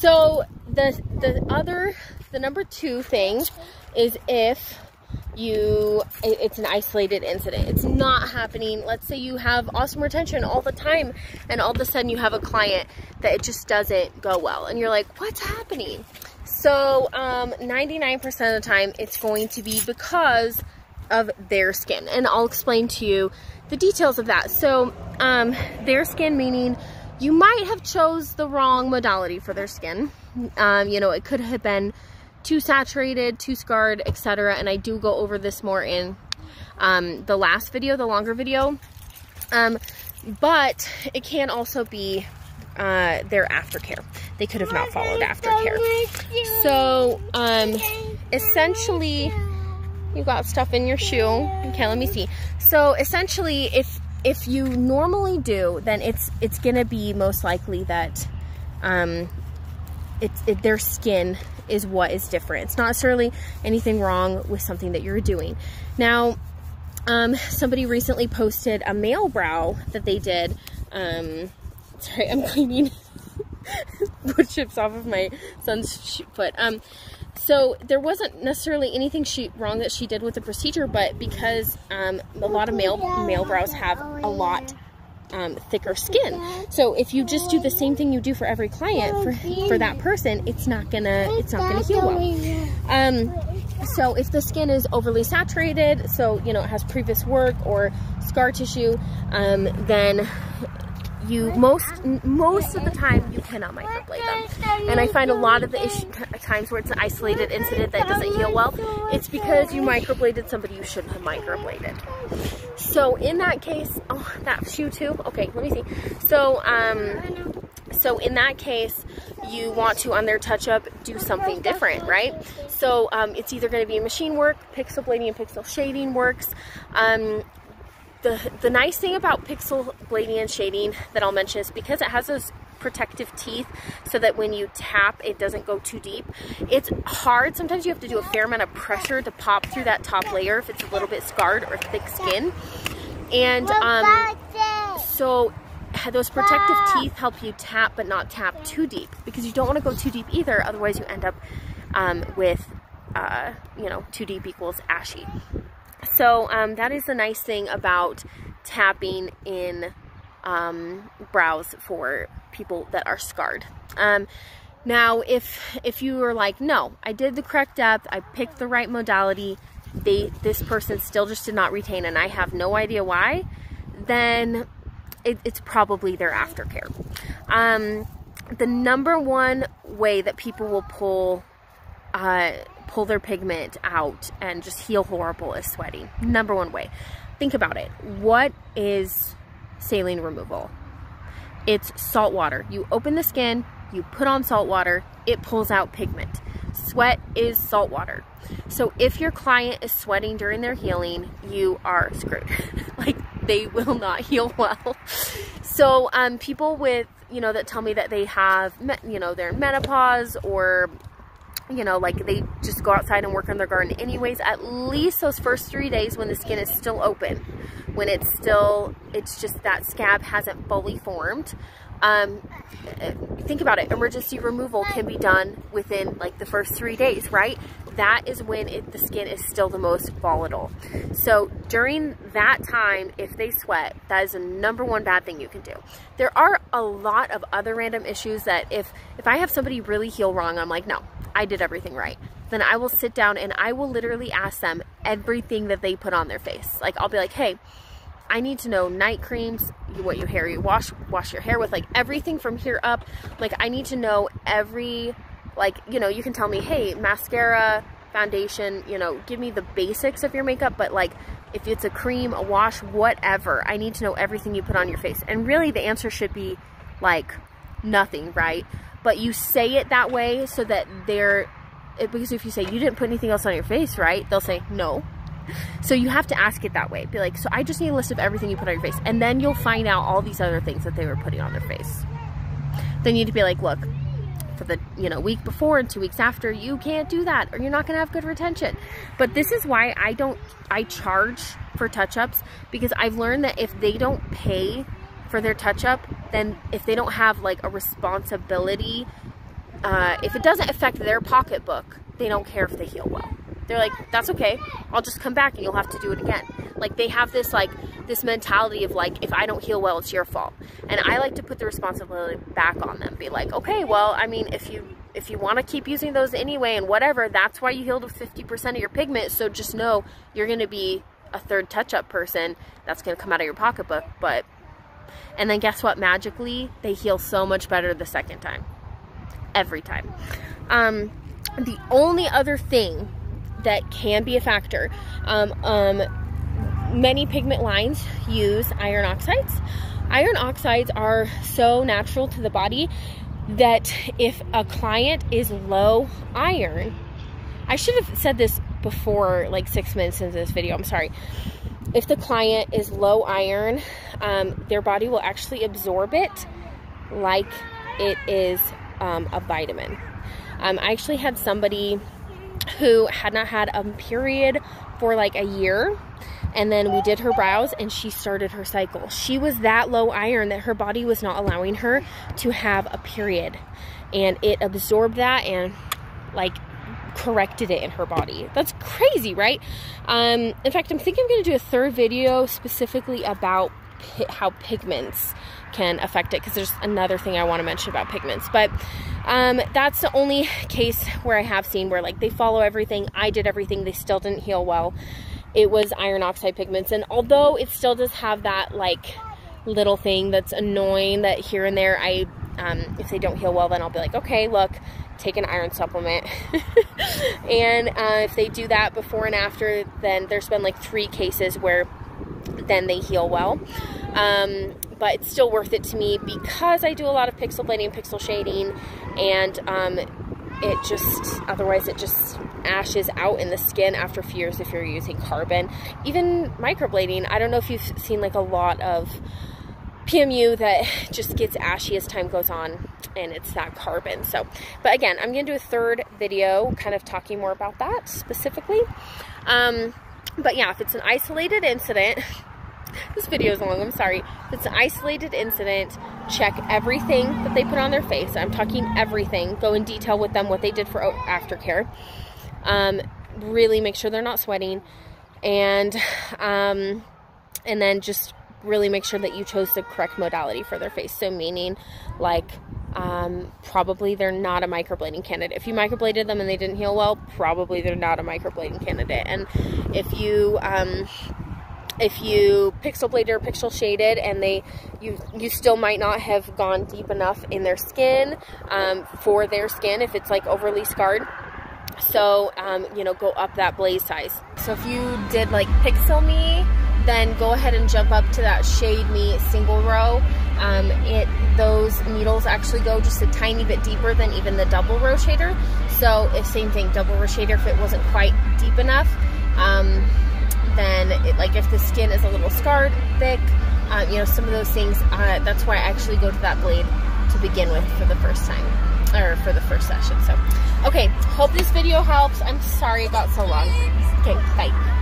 So the number 2 thing is if it's an isolated incident. It's not happening. Let's say you have awesome retention all the time and all of a sudden you have a client that it just doesn't go well and you're like, what's happening? So 99% of the time it's going to be because of their skin, and I'll explain to you the details of that. So their skin, meaning you might have chose the wrong modality for their skin. You know, it could have been too saturated, too scarred, etc. And I do go over this more in the last video, the longer video. But it can also be their aftercare. They could have not followed aftercare. So essentially, you got stuff in your shoe. Okay, let me see. So essentially, if you normally do, then it's gonna be most likely that their skin is what is different. It's not necessarily anything wrong with something that you're doing. Now, somebody recently posted a male brow that they did. Sorry, I'm cleaning wood chips off of my son's foot. So there wasn't necessarily anything wrong that she did with the procedure, but because a lot of male brows have a lot thicker skin. So if you just do the same thing you do for every client for that person, it's not gonna heal well. So if the skin is overly saturated, so you know it has previous work or scar tissue, then you most of the time you cannot microblade them. And I find a lot of the times where it's an isolated incident that doesn't heal well, it's because you microbladed somebody you shouldn't have microbladed. So in that case, oh, that shoe too. Okay, let me see. So so in that case, you want to, on their touch-up, do something different, right? So it's either going to be machine work, pixel blading and pixel shading works. The nice thing about pixel blading and shading that I'll mention is because it has those protective teeth so that when you tap, it doesn't go too deep. It's hard. Sometimes you have to do a fair amount of pressure to pop through that top layer if it's a little bit scarred or thick skin. And so those protective teeth help you tap, but not tap too deep, because you don't want to go too deep either. Otherwise you end up with, you know, too deep equals ashy. So that is the nice thing about tapping in brows for people that are scarred. Now, if you are like, no, I did the correct depth, I picked the right modality, this person still just did not retain and I have no idea why, then it's probably their aftercare. The number one way that people will pull their pigment out and just heal horrible is sweating. Number one way. Think about it. What is saline removal? It's salt water. You open the skin, you put on salt water, it pulls out pigment. Sweat is salt water. So if your client is sweating during their healing, you are screwed. Like, they will not heal well. So people with, you know, that tell me that they have, you know, they're in menopause, or you know, like they just go outside and work on their garden anyways, at least those first 3 days when the skin is still open, when it's just that scab hasn't fully formed. Think about it. Emergency removal can be done within like the first 3 days, right? That is when the skin is still the most volatile. So during that time, if they sweat, that is the number one bad thing you can do. There are a lot of other random issues that if I have somebody really heal wrong, I'm like, no, I did everything right. Then I will sit down and I will literally ask them everything that they put on their face. Like, I'll be like, hey, I need to know night creams, what you wash your hair with, like everything from here up. Like, I need to know every, like, you know, you can tell me, hey, mascara, foundation, you know, give me the basics of your makeup, but like if it's a cream, a wash, whatever, I need to know everything you put on your face. And really the answer should be like nothing, right? But you say it that way so that because if you say you didn't put anything else on your face, right? They'll say no. So you have to ask it that way. Be like, so I just need a list of everything you put on your face. And then you'll find out all these other things that they were putting on their face. Then you need to be like, look, for the, you know, week before and 2 weeks after, you can't do that or you're not going to have good retention. But this is why I charge for touch-ups, because I've learned that if they don't pay for their touch-up, then if they don't have like a responsibility if it doesn't affect their pocketbook, they don't care if they heal well. They're like, that's okay, I'll just come back and you'll have to do it again. Like, they have this this mentality of like, if I don't heal well, it's your fault. And I like to put the responsibility back on them. Be like, okay, well, I mean, if you want to keep using those anyway and whatever, that's why you healed with 50% of your pigment. So just know you're going to be a third touch-up person. That's going to come out of your pocketbook. And then guess what? Magically, they heal so much better the second time. Every time. The only other thing that can be a factor, many pigment lines use iron oxides. Iron oxides are so natural to the body that if a client is low iron, I should have said this before, like 6 minutes into this video, I'm sorry. If the client is low iron, their body will actually absorb it like it is a vitamin. I actually had somebody who had not had a period for like a year, and then we did her brows and she started her cycle. She was that low iron that her body was not allowing her to have a period, and it absorbed that and like corrected it in her body. That's crazy, right? In fact, I'm thinking I'm going to do a third video specifically about how pigments can affect it, because there's another thing I want to mention about pigments. But that's the only case where I have seen where like they follow everything, I did everything, they still didn't heal well. It was iron oxide pigments. And although it still does have that like little thing that's annoying that here and there, if they don't heal well, then I'll be like, okay, look, take an iron supplement. And if they do that before and after, then there's been like 3 cases where then they heal well. But it's still worth it to me because I do a lot of pixel blending and pixel shading, and otherwise it just ashes out in the skin after a few years if you're using carbon. Even microblading, I don't know if you've seen like a lot of PMU that just gets ashy as time goes on, and it's that carbon. So, but again, I'm going to do a third video kind of talking more about that specifically. But yeah, if it's an isolated incident, this video is long, I'm sorry. If it's an isolated incident, check everything that they put on their face. I'm talking everything. Go in detail with them, what they did for aftercare. Really make sure they're not sweating. And then just really make sure that you chose the correct modality for their face. So meaning like, probably they're not a microblading candidate. If you microbladed them and they didn't heal well, probably they're not a microblading candidate. And if you pixel bladed or pixel shaded and you still might not have gone deep enough in their skin, for their skin, if it's like overly scarred. So, you know, go up that blaze size. So if you did like Pixel Me, then go ahead and jump up to that Shade Me single row. Those needles actually go just a tiny bit deeper than even the double row shader. So if same thing, double row shader, if it wasn't quite deep enough, then like if the skin is a little scarred, thick, you know, some of those things, that's why I actually go to that blade to begin with for the first time, or for the first session. So, okay, hope this video helps. I'm sorry it got so long. Okay, bye.